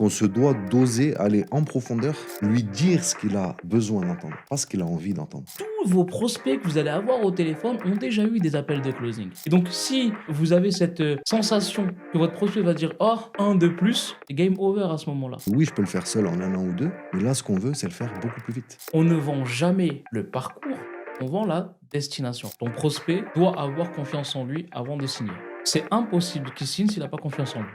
qu'on se doit d'oser aller en profondeur, lui dire ce qu'il a besoin d'entendre, pas ce qu'il a envie d'entendre. Tous vos prospects que vous allez avoir au téléphone ont déjà eu des appels de closing. Et donc, si vous avez cette sensation que votre prospect va dire oh, un de plus, game over à ce moment-là. Oui, je peux le faire seul en un an ou deux, mais là, ce qu'on veut, c'est le faire beaucoup plus vite. On ne vend jamais le parcours, on vend la destination. Ton prospect doit avoir confiance en lui avant de signer. C'est impossible qu'il signe s'il n'a pas confiance en lui.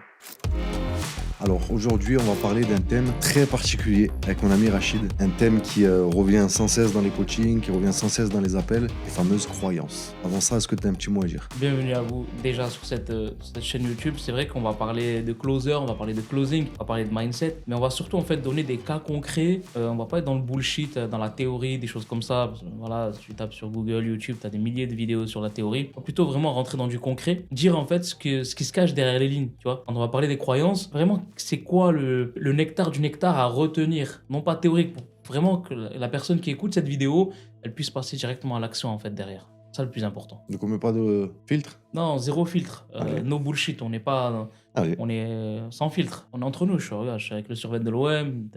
Alors aujourd'hui, on va parler d'un thème très particulier avec mon ami Rachid. Un thème qui revient sans cesse dans les coachings, qui revient sans cesse dans les appels, les fameuses croyances. Avant ça, est-ce que tu as un petit mot à dire? Bienvenue à vous déjà sur cette chaîne YouTube. C'est vrai qu'on va parler de closer, on va parler de closing, on va parler de mindset, mais on va surtout en fait donner des cas concrets. On va pas être dans le bullshit, dans la théorie, des choses comme ça. Parce que, voilà, si tu tapes sur Google, YouTube, tu as des milliers de vidéos sur la théorie. On va plutôt vraiment rentrer dans du concret, dire en fait ce qui se cache derrière les lignes. Tu vois, quand on va parler des croyances, vraiment c'est quoi le nectar du nectar à retenir, non pas théorique, pour vraiment que la personne qui écoute cette vidéo, elle puisse passer directement à l'action en fait derrière. C'est ça le plus important. Donc on met pas de filtre? Non, zéro filtre. Allez. No bullshit. On n'est pas. Allez. On est sans filtre. On est entre nous. Regarde, je suis avec le survêt de l'OM.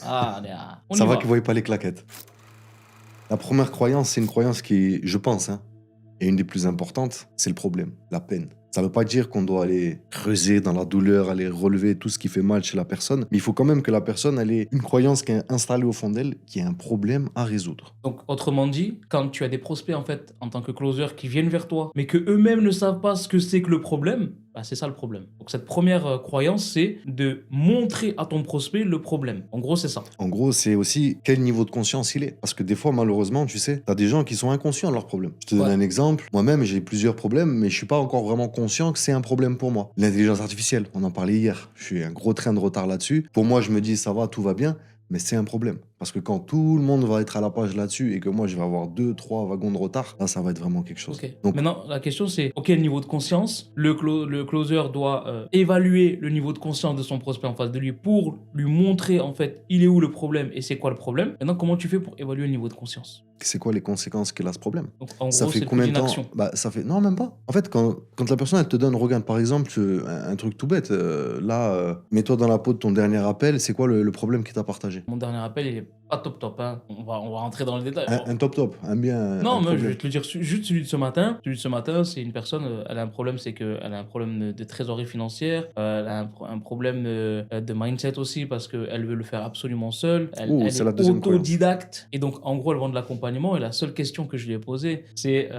Ah, on Ça y va va. qu'ils ne voient pas les claquettes. La première croyance, c'est une croyance qui, je pense, est une des plus importantes, c'est le problème, la peine. Ça ne veut pas dire qu'on doit aller creuser dans la douleur, aller relever tout ce qui fait mal chez la personne, mais il faut quand même que la personne elle ait une croyance qui est installée au fond d'elle, qui a un problème à résoudre. Donc, autrement dit, quand tu as des prospects en fait en tant que closer qui viennent vers toi, mais que eux-mêmes ne savent pas ce que c'est que le problème, bah, c'est ça le problème. Donc, cette première croyance, c'est de montrer à ton prospect le problème. En gros, c'est ça. En gros, c'est aussi quel niveau de conscience il est. Parce que des fois, malheureusement, tu sais, t'as des gens qui sont inconscients de leurs problèmes. Je te donne Ouais. un exemple. Moi-même, j'ai plusieurs problèmes, mais je suis pas encore vraiment conscient que c'est un problème pour moi. L'intelligence artificielle, on en parlait hier. Je suis un gros train de retard là-dessus. Pour moi, je me dis, ça va, tout va bien. Mais c'est un problème. Parce que quand tout le monde va être à la page là-dessus et que moi, je vais avoir 2, 3 wagons de retard, là, ça va être vraiment quelque chose. Ok. Donc, Maintenant, la question c'est auquel niveau de conscience le closer doit évaluer le niveau de conscience de son prospect en face de lui pour lui montrer en fait il est où le problème et c'est quoi le problème. Maintenant, comment tu fais pour évaluer le niveau de conscience? c'est quoi les conséquences qu'il a ce problème? Donc, en Ça gros, fait c'est le combien plus de temps? d'inaction. Bah, ça fait... Non, même pas. En fait, quand la personne, elle te donne, regarde, par exemple, un truc tout bête, mets-toi dans la peau de ton dernier appel, c'est quoi le problème qu'il t'a partagé? Mon dernier appel, il est pas top top. Hein. On va rentrer dans le détail. Un top top, un bien, Non, un moi je problème. vais te le dire juste celui de ce matin. Celui de ce matin, c'est une personne, elle a un problème, c'est qu'elle a un problème de trésorerie financière, elle a un problème de mindset aussi parce qu'elle veut le faire absolument seule. Ouh, Elle c'est est la deuxième croyance. autodidacte. Et donc, en gros, elle vend de l'accompagnement. Et la seule question que je lui ai posée, c'est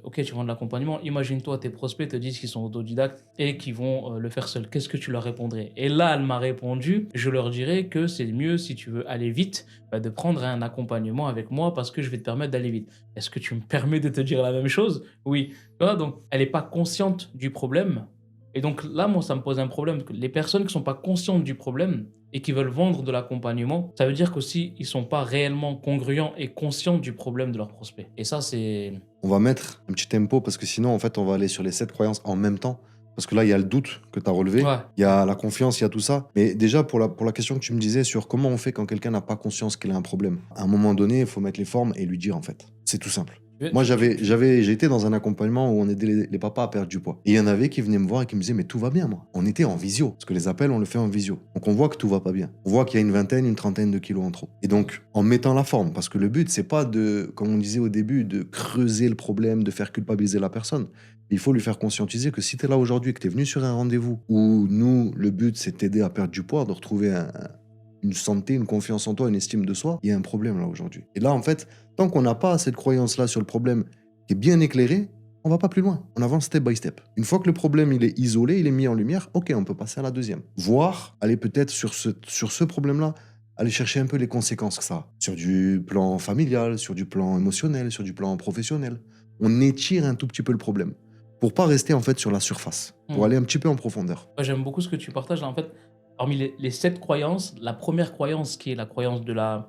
ok, tu vends de l'accompagnement, imagine-toi, tes prospects te disent qu'ils sont autodidactes et qu'ils vont le faire seuls. Qu'est-ce que tu leur répondrais? Et là, elle m'a répondu, je leur dirais que c'est mieux si tu veux aller vite, de prendre un accompagnement avec moi parce que je vais te permettre d'aller vite. Est-ce que tu me permets de te dire la même chose? Oui. Tu vois, donc, elle n'est pas consciente du problème. Et donc là, moi, ça me pose un problème. Les personnes qui ne sont pas conscientes du problème et qui veulent vendre de l'accompagnement, ça veut dire qu'aussi, ils ne sont pas réellement congruents et conscients du problème de leur prospect. Et ça, c'est... On va mettre un petit tempo parce que sinon, en fait, on va aller sur les 7 croyances en même temps. Parce que là, il y a le doute que tu as relevé, Ouais. il y a la confiance, il y a tout ça. Mais déjà, pour la question que tu me disais sur comment on fait quand quelqu'un n'a pas conscience qu'il a un problème, à un moment donné, il faut mettre les formes et lui dire, en fait. C'est tout simple. Moi, j'ai été dans un accompagnement où on aidait les papas à perdre du poids. Et il y en avait qui venaient me voir et qui me disaient, mais tout va bien, moi. On était en visio. Parce que les appels, on le fait en visio. Donc, on voit que tout va pas bien. On voit qu'il y a une vingtaine, une trentaine de kilos en trop. Et donc, en mettant la forme, parce que le but, c'est pas de, comme on disait au début, de creuser le problème, de faire culpabiliser la personne. Il faut lui faire conscientiser que si tu es là aujourd'hui, que tu es venu sur un rendez-vous où nous, le but, c'est t'aider à perdre du poids, de retrouver une santé, une confiance en toi, une estime de soi, il y a un problème là aujourd'hui. Et là, en fait, tant qu'on n'a pas cette croyance-là sur le problème qui est bien éclairée, on va pas plus loin. On avance step by step. Une fois que le problème il est isolé, il est mis en lumière, ok, on peut passer à la deuxième. Voir, aller peut-être sur ce problème-là, aller chercher un peu les conséquences que ça a. Sur du plan familial, sur du plan émotionnel, sur du plan professionnel. On étire un tout petit peu le problème. Pour pas rester en fait sur la surface. Pour aller un petit peu en profondeur. Ouais, j'aime beaucoup ce que tu partages là. En fait, parmi les 7 croyances, la première croyance qui est la croyance du La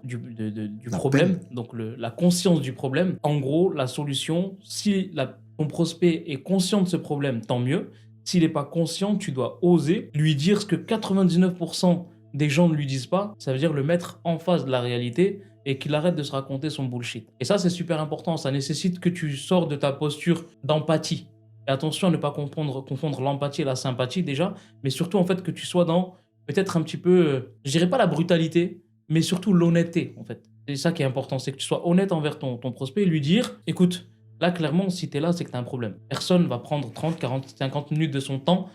problème, peine. donc la conscience du problème, en gros, la solution, si ton prospect est conscient de ce problème, tant mieux. S'il n'est pas conscient, tu dois oser lui dire ce que 99% des gens ne lui disent pas. Ça veut dire le mettre en face de la réalité et qu'il arrête de se raconter son bullshit. Et ça, c'est super important. Ça nécessite que tu sors de ta posture d'empathie. Et attention à ne pas confondre l'empathie et la sympathie déjà, mais surtout en fait que tu sois dans peut-être un petit peu, je dirais pas la brutalité, mais surtout l'honnêteté, en fait. C'est ça qui est important, c'est que tu sois honnête envers ton prospect et lui dire: «Écoute, là, clairement, si tu es là, c'est que tu as un problème. Personne va prendre 30, 40, 50 minutes de son temps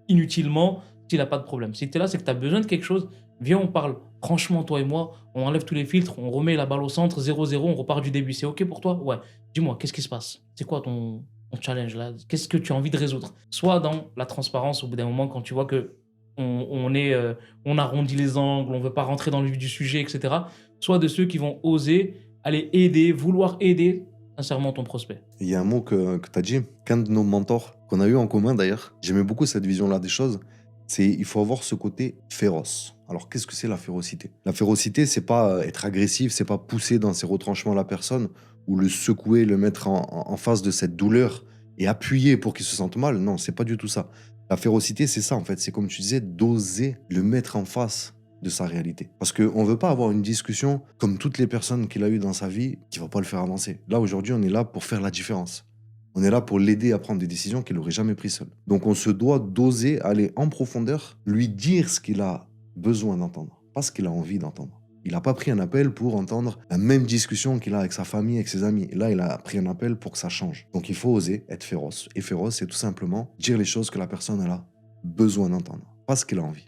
inutilement s'il a pas de problème. Si tu es là, c'est que tu as besoin de quelque chose. Viens, on parle franchement, toi et moi, on enlève tous les filtres, on remet la balle au centre, 0-0, on repart du début. C'est OK pour toi? Ouais. Dis-moi, qu'est-ce qui se passe? C'est quoi ton challenge là? Qu'est-ce que tu as envie de résoudre?» Soit dans la transparence au bout d'un moment quand tu vois que on est, on arrondit les angles, on veut pas rentrer dans le vif du sujet, et cetera. Soit de ceux qui vont oser aller aider, vouloir aider sincèrement ton prospect. Il y a un mot que tu as dit, qu'un de nos mentors, qu'on a eu en commun d'ailleurs, j'aimais beaucoup cette vision-là des choses, c'est il faut avoir ce côté féroce. Alors qu'est-ce que c'est la férocité? La férocité, c'est pas être agressif, c'est pas pousser dans ses retranchements la personne ou le secouer, le mettre en face de cette douleur et appuyer pour qu'il se sente mal. Non, c'est pas du tout ça. La férocité, c'est ça en fait. C'est comme tu disais, d'oser le mettre en face de sa réalité. Parce qu'on ne veut pas avoir une discussion comme toutes les personnes qu'il a eues dans sa vie qui ne va pas le faire avancer. Là, aujourd'hui, on est là pour faire la différence. On est là pour l'aider à prendre des décisions qu'il n'aurait jamais prises seul. Donc, on se doit d'oser aller en profondeur, lui dire ce qu'il a besoin d'entendre, pas ce qu'il a envie d'entendre. Il n'a pas pris un appel pour entendre la même discussion qu'il a avec sa famille, avec ses amis. Et là, il a pris un appel pour que ça change. Donc, il faut oser être féroce. Et féroce, c'est tout simplement dire les choses que la personne elle a besoin d'entendre, pas ce qu'elle a envie.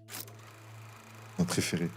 Mon préféré,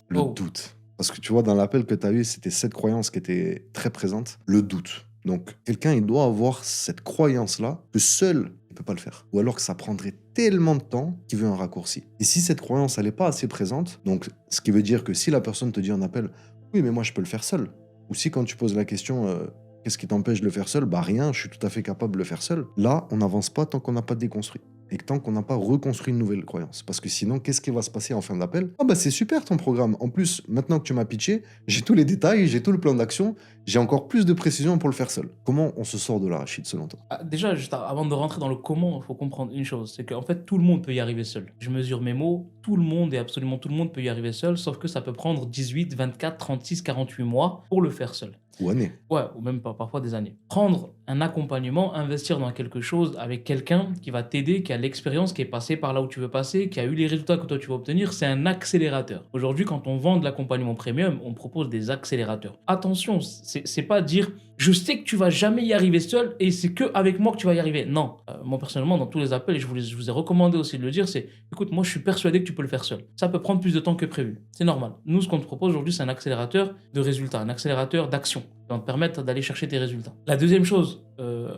le Oh, doute. Parce que tu vois, dans l'appel que tu as eu, c'était cette croyance qui était très présente, le doute. Donc, quelqu'un, il doit avoir cette croyance-là que seul, il ne peut pas le faire. Ou alors que ça prendrait tellement de temps qu'il veut un raccourci. Et si cette croyance, elle n'est pas assez présente, donc ce qui veut dire que si la personne te dit en appel, oui, mais moi, je peux le faire seul. Ou si quand tu poses la question, qu'est-ce qui t'empêche de le faire seul? Bah rien, je suis tout à fait capable de le faire seul. Là, on n'avance pas tant qu'on n'a pas déconstruit. Et tant qu'on n'a pas reconstruit une nouvelle croyance. Parce que sinon, qu'est-ce qui va se passer en fin d'appel? Ah bah c'est super ton programme. En plus, maintenant que tu m'as pitché, j'ai tous les détails, j'ai tout le plan d'action, j'ai encore plus de précision pour le faire seul. Comment on se sort de la Rachid selon toi? ah, déjà, juste avant de rentrer dans le comment, il faut comprendre une chose, c'est qu'en fait, tout le monde peut y arriver seul. Je mesure mes mots, tout le monde et absolument tout le monde peut y arriver seul, sauf que ça peut prendre 18, 24, 36, 48 mois pour le faire seul. Ou année. Ouais, ou même parfois des années. Prendre un accompagnement, investir dans quelque chose avec quelqu'un qui va t'aider, qui a l'expérience, qui est passé par là où tu veux passer, qui a eu les résultats que toi tu veux obtenir, c'est un accélérateur. Aujourd'hui, quand on vend de l'accompagnement premium, on propose des accélérateurs. Attention, c'est pas dire je sais que tu vas jamais y arriver seul et c'est que avec moi que tu vas y arriver. Non, moi personnellement, dans tous les appels, et je vous ai recommandé aussi de le dire, c'est écoute, moi je suis persuadé que tu peux le faire seul. Ça peut prendre plus de temps que prévu. C'est normal. Nous, ce qu'on te propose aujourd'hui, c'est un accélérateur de résultats, un accélérateur d'action qui va te permettre d'aller chercher tes résultats. La deuxième chose,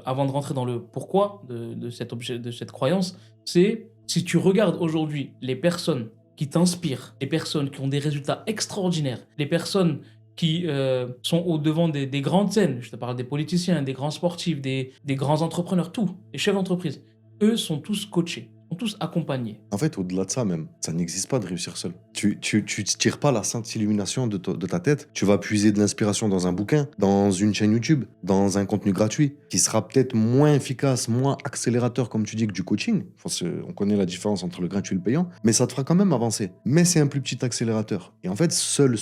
avant de rentrer dans le pourquoi de cette croyance, c'est si tu regardes aujourd'hui les personnes qui t'inspirent, les personnes qui ont des résultats extraordinaires, les personnes qui sont au-devant des grandes scènes, je te parle des politiciens, des grands sportifs, des grands entrepreneurs, tout, les chefs d'entreprise, eux sont tous coachés, sont tous accompagnés. En fait, au-delà de ça même, ça n'existe pas de réussir seul. Tu tires pas la sainte illumination de ta tête. Tu vas puiser de l'inspiration dans un bouquin, dans une chaîne YouTube, dans un contenu gratuit, qui sera peut-être moins efficace, moins accélérateur, comme tu dis, que du coaching. On connaît la différence entre le gratuit et le payant, mais ça te fera quand même avancer. Mais c'est un plus petit accélérateur. Et en fait, seul,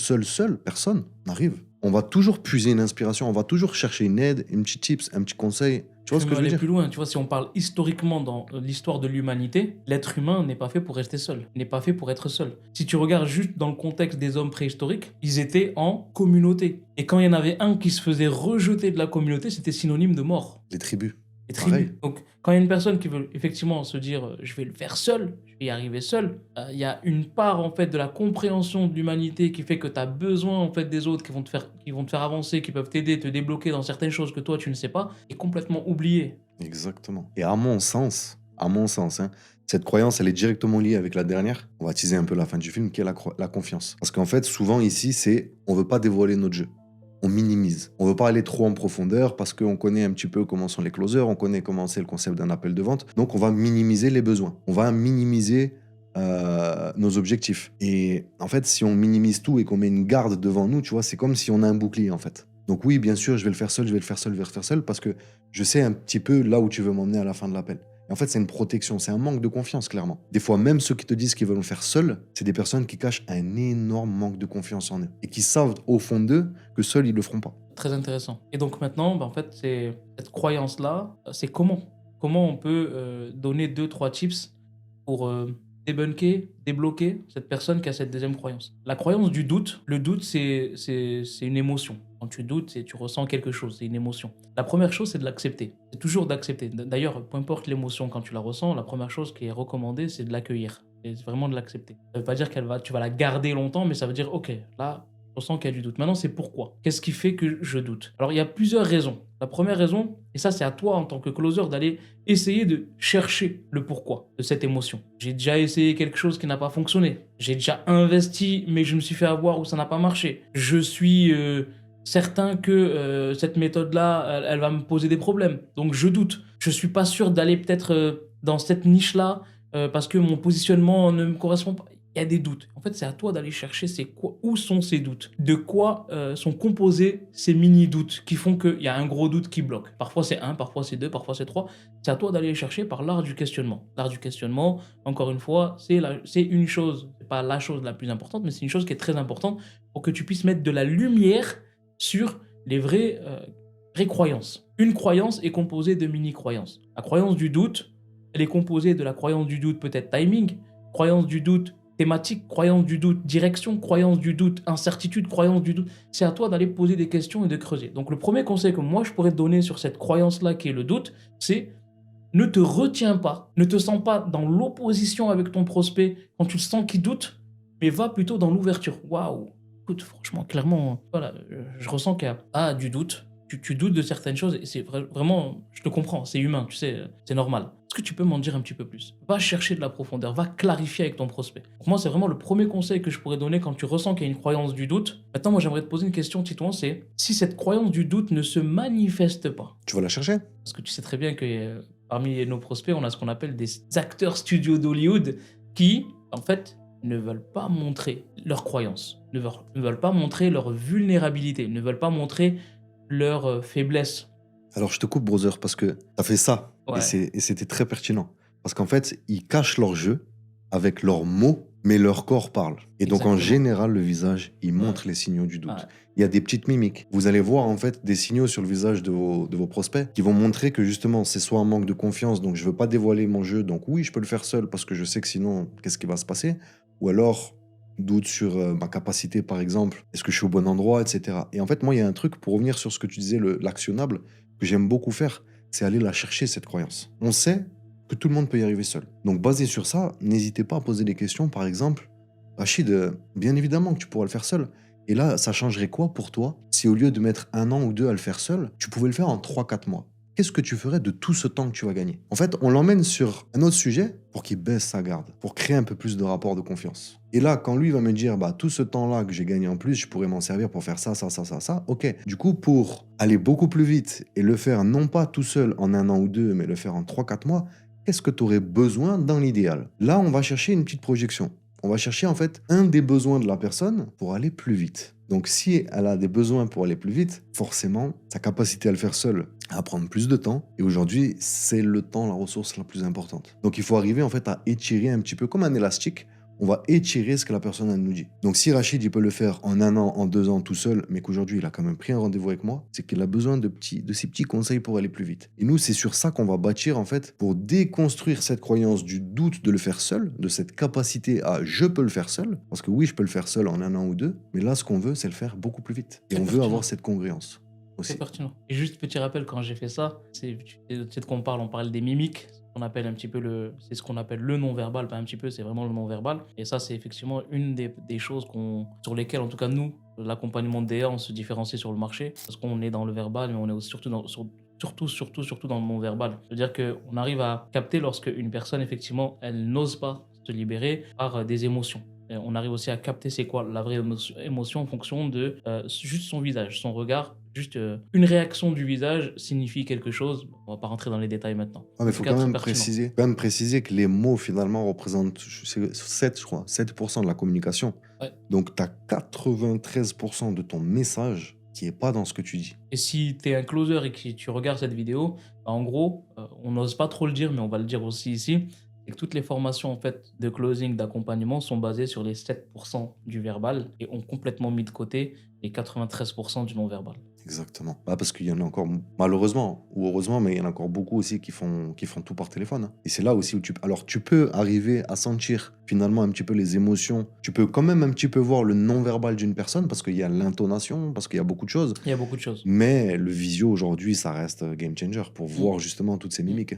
personne n'arrive. On va toujours puiser une inspiration, on va toujours chercher une aide, un petit tips, un petit conseil. Tu vois ce que je veux aller dire? plus loin, tu vois, si on parle historiquement dans l'histoire de l'humanité, l'être humain n'est pas fait pour rester seul, n'est pas fait pour être seul. Si tu regardes juste dans le contexte des hommes préhistoriques, ils étaient en communauté. Et quand il y en avait un qui se faisait rejeter de la communauté, c'était synonyme de mort. Les tribus. Les Pareil. tribus. Donc, quand il y a une personne qui veut effectivement se dire je vais le faire seul, je vais y arriver seul, il y a une part en fait de la compréhension de l'humanité qui fait que tu as besoin en fait des autres qui vont te faire avancer, qui peuvent t'aider, te débloquer dans certaines choses que toi tu ne sais pas, et complètement oubliée. Exactement. Et à mon sens, hein, cette croyance, elle est directement liée avec la dernière. On va teaser un peu la fin du film, qui est la confiance. Parce qu'en fait, souvent ici, on veut pas dévoiler notre jeu. On minimise. On veut pas aller trop en profondeur parce qu'on connaît un petit peu comment sont les closers, on connaît comment c'est le concept d'un appel de vente. Donc, on va minimiser les besoins. On va minimiser nos objectifs. Et en fait, si on minimise tout et qu'on met une garde devant nous, tu vois, c'est comme si on a un bouclier, en fait. Donc oui, bien sûr, je vais le faire seul, parce que je sais un petit peu là où tu veux m'emmener à la fin de l'appel. Et en fait, c'est une protection, c'est un manque de confiance, clairement. Des fois, même ceux qui te disent qu'ils veulent le faire seuls, c'est des personnes qui cachent un énorme manque de confiance en eux. Et qui savent au fond d'eux que seuls, ils le feront pas. Très intéressant. Et donc maintenant, en fait, c'est cette croyance-là, c'est comment on peut donner 2-3 tips pour débunker, débloquer cette personne qui a cette deuxième croyance. La croyance du doute, le doute, c'est une émotion. Quand tu doutes, tu ressens quelque chose, c'est une émotion. La première chose, c'est de l'accepter. C'est toujours d'accepter. D'ailleurs, peu importe l'émotion, quand tu la ressens, la première chose qui est recommandée, c'est de l'accueillir. C'est vraiment de l'accepter. Ça veut pas dire tu vas la garder longtemps, mais ça veut dire, ok, là, je ressens qu'il y a du doute. Maintenant, c'est pourquoi. Qu'est-ce qui fait que je doute? Alors, il y a plusieurs raisons. La première raison, et ça, c'est à toi en tant que closer d'aller essayer de chercher le pourquoi de cette émotion. J'ai déjà essayé quelque chose qui n'a pas fonctionné. J'ai déjà investi, mais je me suis fait avoir ou ça n'a pas marché. Je suis certain que cette méthode-là, elle va me poser des problèmes. Donc, je doute. Je suis pas sûr d'aller peut-être dans cette niche-là parce que mon positionnement ne me correspond pas. Il y a des doutes. En fait, c'est à toi d'aller chercher où sont ces doutes. De quoi sont composés ces mini-doutes qui font qu'il y a un gros doute qui bloque. Parfois c'est 1, parfois c'est 2, parfois c'est 3. C'est à toi d'aller les chercher par l'art du questionnement. L'art du questionnement, encore une fois, c'est une chose, c'est pas la chose la plus importante, mais c'est une chose qui est très importante pour que tu puisses mettre de la lumière sur les vraies croyances. Une croyance est composée de mini-croyances. La croyance du doute, elle est composée de la croyance du doute peut-être timing, croyance du doute thématique, croyance du doute, direction, croyance du doute, incertitude, croyance du doute. C'est à toi d'aller poser des questions et de creuser. Donc le premier conseil que moi je pourrais te donner sur cette croyance-là qui est le doute, c'est ne te retiens pas, ne te sens pas dans l'opposition avec ton prospect quand tu le sens qu'il doute, mais va plutôt dans l'ouverture. Waouh, écoute, franchement, clairement, voilà, je ressens qu'il y a du doute. Tu doutes de certaines choses et c'est vraiment, je te comprends, c'est humain, tu sais, c'est normal. Est-ce que tu peux m'en dire un petit peu plus? Va chercher de la profondeur, va clarifier avec ton prospect. Pour moi, c'est vraiment le premier conseil que je pourrais donner quand tu ressens qu'il y a une croyance du doute. Maintenant, moi, j'aimerais te poser une question, Titouan, c'est si cette croyance du doute ne se manifeste pas. Tu vas la chercher? Parce que tu sais très bien que parmi nos prospects, on a ce qu'on appelle des acteurs studio d'Hollywood qui, en fait, ne veulent pas montrer leurs croyances, ne veulent pas montrer leur vulnérabilité, ne veulent pas montrer leur faiblesse. Alors, je te coupe, brother, parce que tu as fait ça. Ouais. Et c'était très pertinent. Parce qu'en fait, ils cachent leur jeu avec leurs mots, mais leur corps parle. Et donc, en Exactement. général, le visage, il montre Ouais. les signaux du doute. Ouais. Il y a des petites mimiques. Vous allez voir, en fait, des signaux sur le visage de vos prospects qui vont montrer que, justement, c'est soit un manque de confiance, donc je veux pas dévoiler mon jeu, donc oui, je peux le faire seul parce que je sais que sinon, qu'est-ce qui va se passer? Ou alors, doute sur ma capacité, par exemple. Est-ce que je suis au bon endroit, etc. Et en fait, moi, il y a un truc, pour revenir sur ce que tu disais, l'actionnable, que j'aime beaucoup faire, c'est aller la chercher, cette croyance. On sait que tout le monde peut y arriver seul. Donc, basé sur ça, n'hésitez pas à poser des questions. Par exemple, Rachid, bien évidemment que tu pourras le faire seul. Et là, ça changerait quoi pour toi si au lieu de mettre 1 an ou 2 à le faire seul, tu pouvais le faire en 3-4 mois? Qu'est-ce que tu ferais de tout ce temps que tu vas gagner? En fait, on l'emmène sur un autre sujet pour qu'il baisse sa garde, pour créer un peu plus de rapport de confiance. Et là, quand lui va me dire, bah, tout ce temps-là que j'ai gagné en plus, je pourrais m'en servir pour faire ça, ça, ça, ça, ça, ok. Du coup, pour aller beaucoup plus vite et le faire non pas tout seul en 1 an ou 2, mais le faire en 3-4 mois, qu'est-ce que tu aurais besoin dans l'idéal? Là, on va chercher une petite projection. On va chercher en fait un des besoins de la personne pour aller plus vite. Donc si elle a des besoins pour aller plus vite, forcément, sa capacité à le faire seule va prendre plus de temps. Et aujourd'hui, c'est le temps, la ressource la plus importante. Donc il faut arriver en fait à étirer un petit peu comme un élastique. On va étirer ce que la personne elle nous dit. Donc si Rachid il peut le faire en 1 an, en 2 ans tout seul, mais qu'aujourd'hui il a quand même pris un rendez-vous avec moi, c'est qu'il a besoin de ces petits conseils pour aller plus vite. Et nous, c'est sur ça qu'on va bâtir en fait pour déconstruire cette croyance du doute de le faire seul, de cette capacité à je peux le faire seul, parce que oui, je peux le faire seul en 1 an ou 2, mais là ce qu'on veut, c'est le faire beaucoup plus vite. Et C'est on veut pertinent. avoir cette congruence aussi. C'est pertinent. Et juste petit rappel, quand j'ai fait ça, c'est de quoi on parle des mimiques. On appelle un petit peu c'est ce qu'on appelle le non-verbal, pas un petit peu, c'est vraiment le non-verbal. Et ça, c'est effectivement une des choses sur lesquelles, en tout cas nous, l'accompagnement de DA, on se différencie sur le marché, parce qu'on est dans le verbal, mais on est aussi surtout dans le non-verbal. C'est-à-dire qu'on arrive à capter lorsque une personne, effectivement, elle n'ose pas se libérer par des émotions. Et on arrive aussi à capter c'est quoi la vraie émotion en fonction de juste son visage, son regard. Juste une réaction du visage signifie quelque chose. On va pas rentrer dans les détails maintenant. Ah, mais il En faut tout cas, quand très même pertinent. préciser que les mots finalement représentent 7, je crois, 7% de la communication. Ouais. Donc tu as 93% de ton message qui est pas dans ce que tu dis. Et si tu es un closer et que tu regardes cette vidéo, bah, en gros, on n'ose pas trop le dire, mais on va le dire aussi ici, c'est que toutes les formations en fait, de closing, d'accompagnement sont basées sur les 7% du verbal et ont complètement mis de côté les 93% du non-verbal. Exactement. Bah, parce qu'il y en a encore, malheureusement ou heureusement, mais il y en a encore beaucoup aussi qui font tout par téléphone, hein. Et c'est là aussi où alors tu peux arriver à sentir finalement un petit peu les émotions. Tu peux quand même un petit peu voir le non-verbal d'une personne parce qu'il y a l'intonation, parce qu'il y a beaucoup de choses. Il y a beaucoup de choses. Mais le visio aujourd'hui, ça reste game changer pour Mm. voir justement toutes ces Mm. mimiques.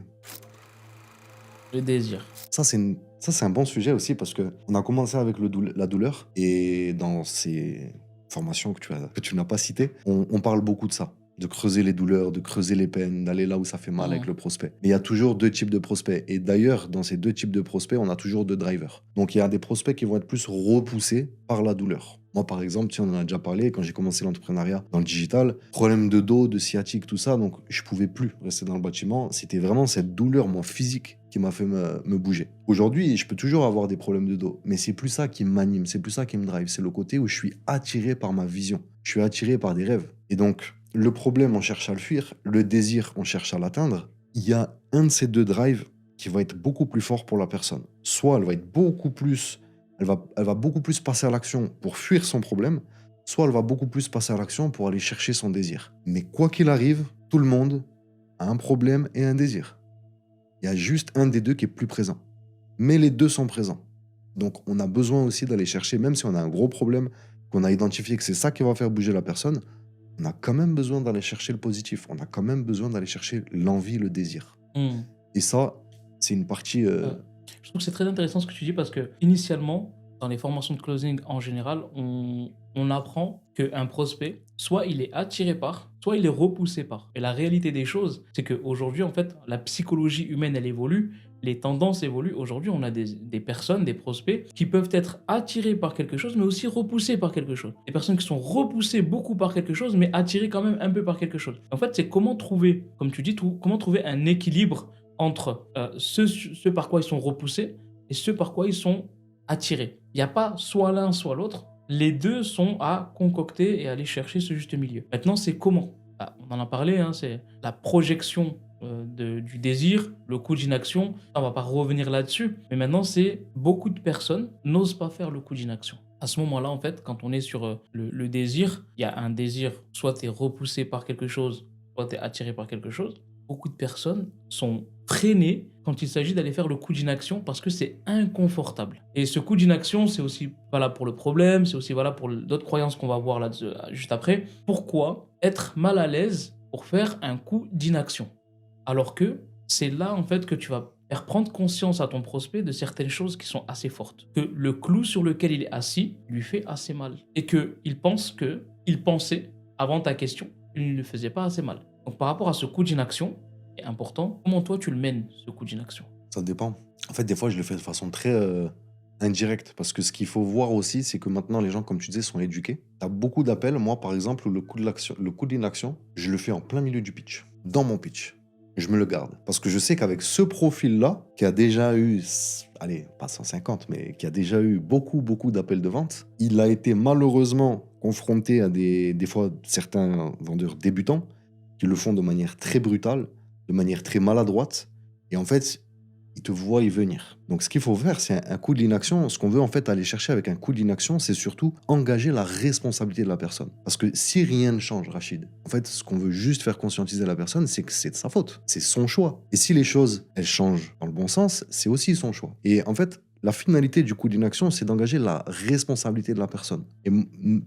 Le désir. Ça, c'est un bon sujet aussi parce que on a commencé avec la douleur et dans ces formations que tu n'as pas citées, on parle beaucoup de ça, de creuser les douleurs, de creuser les peines, d'aller là où ça fait mal avec Mm. le prospect. Mais il y a toujours deux types de prospects. Et d'ailleurs, dans ces deux types de prospects, on a toujours deux drivers. Donc il y a des prospects qui vont être plus repoussés par la douleur. Moi, par exemple, on en a déjà parlé, quand j'ai commencé l'entrepreneuriat dans le digital, problème de dos, de sciatique, tout ça, donc je pouvais plus rester dans le bâtiment. C'était vraiment cette douleur, moi, physique, qui m'a fait me bouger. Aujourd'hui, je peux toujours avoir des problèmes de dos, mais c'est plus ça qui m'anime, c'est plus ça qui me drive. C'est le côté où je suis attiré par ma vision, je suis attiré par des rêves. Et donc, le problème, on cherche à le fuir, le désir, on cherche à l'atteindre. Il y a un de ces deux drives qui va être beaucoup plus fort pour la personne. Soit elle va être beaucoup plus... Elle va beaucoup plus passer à l'action pour fuir son problème, soit elle va beaucoup plus passer à l'action pour aller chercher son désir. Mais quoi qu'il arrive, tout le monde a un problème et un désir. Il y a juste un des deux qui est plus présent. Mais les deux sont présents. Donc on a besoin aussi d'aller chercher, même si on a un gros problème, qu'on a identifié que c'est ça qui va faire bouger la personne, on a quand même besoin d'aller chercher le positif. On a quand même besoin d'aller chercher l'envie, le désir. Mm. Et ça, c'est une partie... Je trouve que c'est très intéressant ce que tu dis parce que initialement, dans les formations de closing en général, on apprend qu'un prospect, soit il est attiré par, soit il est repoussé par. Et la réalité des choses, c'est qu'aujourd'hui, en fait, la psychologie humaine, elle évolue, les tendances évoluent. Aujourd'hui, on a des personnes, des prospects, qui peuvent être attirés par quelque chose, mais aussi repoussés par quelque chose. Des personnes qui sont repoussées beaucoup par quelque chose, mais attirées quand même un peu par quelque chose. En fait, c'est comment trouver, comme tu dis, comment trouver un équilibre entre ce par quoi ils sont repoussés et ce par quoi ils sont attirés. Il n'y a pas soit l'un, soit l'autre. Les deux sont à concocter et aller chercher ce juste milieu. Maintenant, c'est comment? On en a parlé, hein, c'est la projection du désir, le coup d'inaction. On va pas revenir là-dessus. Mais maintenant, c'est beaucoup de personnes n'osent pas faire le coup d'inaction. À ce moment-là, en fait, quand on est sur le désir, il y a un désir, soit tu es repoussé par quelque chose, soit tu es attiré par quelque chose. Beaucoup de personnes sont freinées quand il s'agit d'aller faire le coup d'inaction parce que c'est inconfortable. Et ce coup d'inaction, c'est aussi valable pour le problème, c'est aussi valable pour d'autres croyances qu'on va voir là juste après. Pourquoi être mal à l'aise pour faire un coup d'inaction? Alors que c'est là en fait que tu vas faire prendre conscience à ton prospect de certaines choses qui sont assez fortes. Que le clou sur lequel il est assis lui fait assez mal. Et qu'il pensait, avant ta question, il ne le faisait pas assez mal. Donc par rapport à ce coup d'inaction, c'est important, comment toi tu le mènes, ce coup d'inaction? Ça dépend. En fait, des fois, je le fais de façon très indirecte. Parce que ce qu'il faut voir aussi, c'est que maintenant, les gens, comme tu disais, sont éduqués. Tu as beaucoup d'appels. Moi, par exemple, où le coup d'inaction, je le fais en plein milieu du pitch. Dans mon pitch. Je me le garde. Parce que je sais qu'avec ce profil-là, qui a déjà eu, allez, pas 150, mais qui a déjà eu beaucoup, beaucoup d'appels de vente, il a été malheureusement confronté à des fois, certains vendeurs débutants qui le font de manière très brutale, de manière très maladroite. Et en fait, ils te voient y venir. Donc, ce qu'il faut faire, c'est un coup d'inaction. Ce qu'on veut en fait aller chercher avec un coup d'inaction, c'est surtout engager la responsabilité de la personne. Parce que si rien ne change, Rachid, en fait, ce qu'on veut juste faire conscientiser la personne, c'est que c'est de sa faute. C'est son choix. Et si les choses, elles changent dans le bon sens, c'est aussi son choix. Et en fait, la finalité du coup d'inaction, c'est d'engager la responsabilité de la personne. Et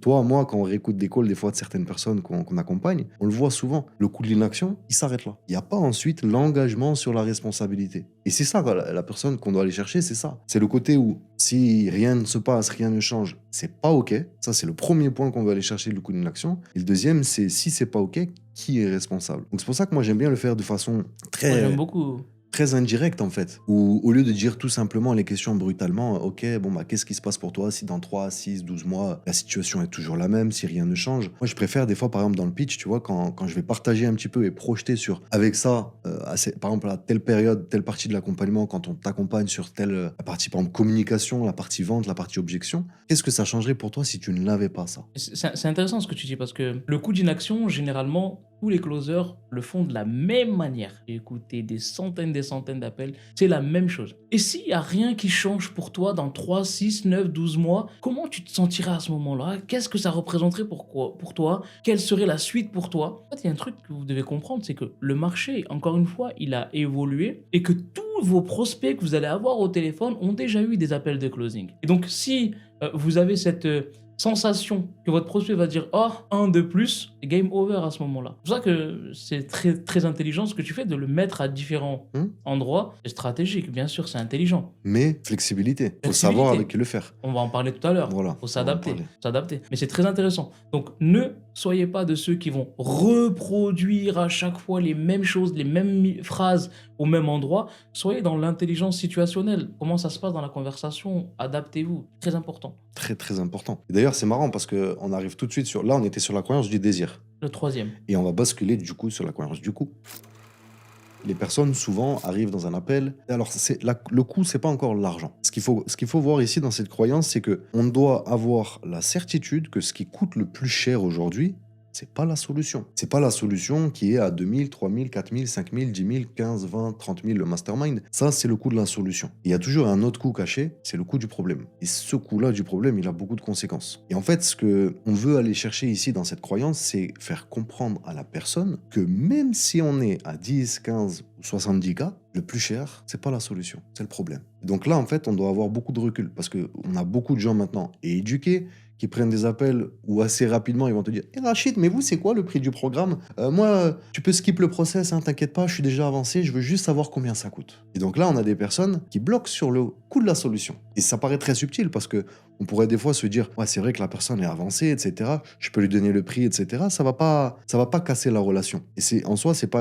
toi, moi, quand on réécoute des calls, des fois, de certaines personnes qu'on accompagne, on le voit souvent. Le coup de l'inaction, il s'arrête là. Il n'y a pas ensuite l'engagement sur la responsabilité. Et c'est ça, la personne qu'on doit aller chercher, c'est ça. C'est le côté où, si rien ne se passe, rien ne change, c'est pas OK. Ça, c'est le premier point qu'on veut aller chercher, le coup d'inaction. Et le deuxième, c'est si c'est pas OK, qui est responsable? Donc, c'est pour ça que moi, j'aime bien le faire de façon très... Moi, j'aime beaucoup. Très indirect en fait, où au lieu de dire tout simplement les questions brutalement, ok, bon bah qu'est-ce qui se passe pour toi si dans 3, 6, 12 mois, la situation est toujours la même, si rien ne change. Moi je préfère des fois par exemple dans le pitch, tu vois, quand je vais partager un petit peu et projeter sur, avec ça, par exemple à telle période, telle partie de l'accompagnement, quand on t'accompagne sur telle la partie par exemple communication, la partie vente, la partie objection, qu'est-ce que ça changerait pour toi si tu ne l'avais pas ça? C'est intéressant ce que tu dis parce que le coup d'inaction, généralement, tous les closers le font de la même manière. J'ai écouté des centaines d'appels, c'est la même chose. Et s'il n'y a rien qui change pour toi dans 3, 6, 9, 12 mois, comment tu te sentiras à ce moment-là? Qu'est-ce que ça représenterait pour toi? Quelle serait la suite pour toi? En fait, il y a un truc que vous devez comprendre, c'est que le marché, encore une fois, il a évolué et que tous vos prospects que vous allez avoir au téléphone ont déjà eu des appels de closing. Et donc, si vous avez cette sensation que votre prospect va dire oh, un de plus, game over à ce moment-là. C'est pour ça que c'est très intelligent ce que tu fais de le mettre à différents endroits. C'est stratégique, bien sûr, c'est intelligent. Mais flexibilité. Faut savoir avec qui le faire. On va en parler tout à l'heure. Voilà. Faut s'adapter. Mais c'est très intéressant. Donc, ne soyez pas de ceux qui vont reproduire à chaque fois les mêmes choses, les mêmes phrases au même endroit. Soyez dans l'intelligence situationnelle. Comment ça se passe dans la conversation? Adaptez-vous. Très important. Très important. Et d'ailleurs, c'est marrant parce qu'on arrive tout de suite sur... Là, on était sur la croyance du désir. Le troisième. Et on va basculer du coup sur la croyance du coup. Les personnes souvent arrivent dans un appel. Alors, le coût, c'est pas encore l'argent. Ce qu'il faut voir ici dans cette croyance, c'est que on doit avoir la certitude que ce qui coûte le plus cher aujourd'hui, c'est pas la solution. C'est pas la solution qui est à 2000, 3000, 4000, 5000, 10 000, 15, 20, 30 000 le mastermind. Ça, c'est le coût de la solution. Il y a toujours un autre coût caché, c'est le coût du problème. Et ce coût-là du problème, il a beaucoup de conséquences. Et en fait, ce qu'on veut aller chercher ici dans cette croyance, c'est faire comprendre à la personne que même si on est à 10, 15 ou 70 cas, le plus cher, c'est pas la solution, c'est le problème. Donc là, en fait, on doit avoir beaucoup de recul parce qu'on a beaucoup de gens maintenant éduqués qui prennent des appels où assez rapidement ils vont te dire hey Rachid, mais vous c'est quoi le prix du programme? Moi, tu peux skip le process, hein, t'inquiète pas, je suis déjà avancé, je veux juste savoir combien ça coûte. Et donc là, on a des personnes qui bloquent sur le coût de la solution. Et ça paraît très subtil parce que on pourrait des fois se dire ouais, c'est vrai que la personne est avancée, etc. Je peux lui donner le prix, etc. Ça va pas casser la relation. Et en soi, c'est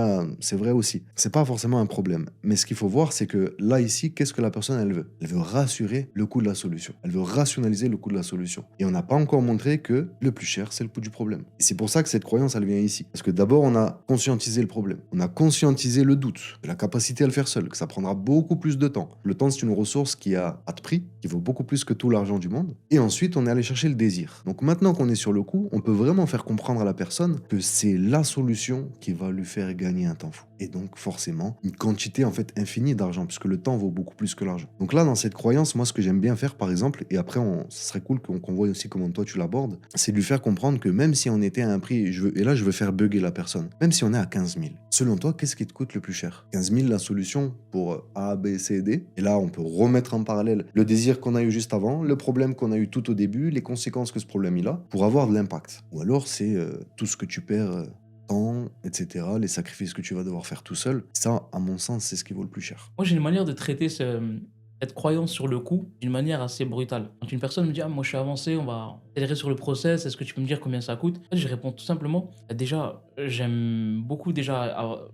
vrai aussi. C'est pas forcément un problème. Mais ce qu'il faut voir, c'est que là ici, qu'est-ce que la personne elle veut? Elle veut rassurer le coût de la solution. Elle veut rationaliser le coût de la solution. Et on n'a pas encore montré que le plus cher, c'est le coût du problème. Et c'est pour ça que cette croyance, elle vient ici. Parce que d'abord, on a conscientisé le problème. On a conscientisé le doute, la capacité à le faire seul, que ça prendra beaucoup plus de temps. Le temps, c'est une ressource qui a pas de prix, qui vaut beaucoup plus que tout l'argent du monde. Et ensuite, on est allé chercher le désir. Donc maintenant qu'on est sur le coup, on peut vraiment faire comprendre à la personne que c'est la solution qui va lui faire gagner un temps fou. Et donc forcément, une quantité en fait infinie d'argent, puisque le temps vaut beaucoup plus que l'argent. Donc là, dans cette croyance, moi, ce que j'aime bien faire, par exemple, et après, ce serait cool qu'on voit aussi comment toi tu l'abordes, c'est de lui faire comprendre que même si on était à un prix, et là, je veux faire bugger la personne, même si on est à 15 000, selon toi, qu'est-ce qui te coûte le plus cher? 15 000, la solution pour A, B, C, D. Et là, on peut remettre en parallèle le désir qu'on a eu juste avant, le problème qu'on a eu tout au début, les conséquences que ce problème il a, pour avoir de l'impact. Ou alors, c'est tout ce que tu perds... temps, etc., les sacrifices que tu vas devoir faire tout seul. Ça, à mon sens, c'est ce qui vaut le plus cher. Moi, j'ai une manière de traiter cette croyance sur le coup d'une manière assez brutale. Quand une personne me dit « Ah, moi, je suis avancé, on va accélérer sur le process, est-ce que tu peux me dire combien ça coûte ?» En fait, je réponds tout simplement « Déjà, j'aime beaucoup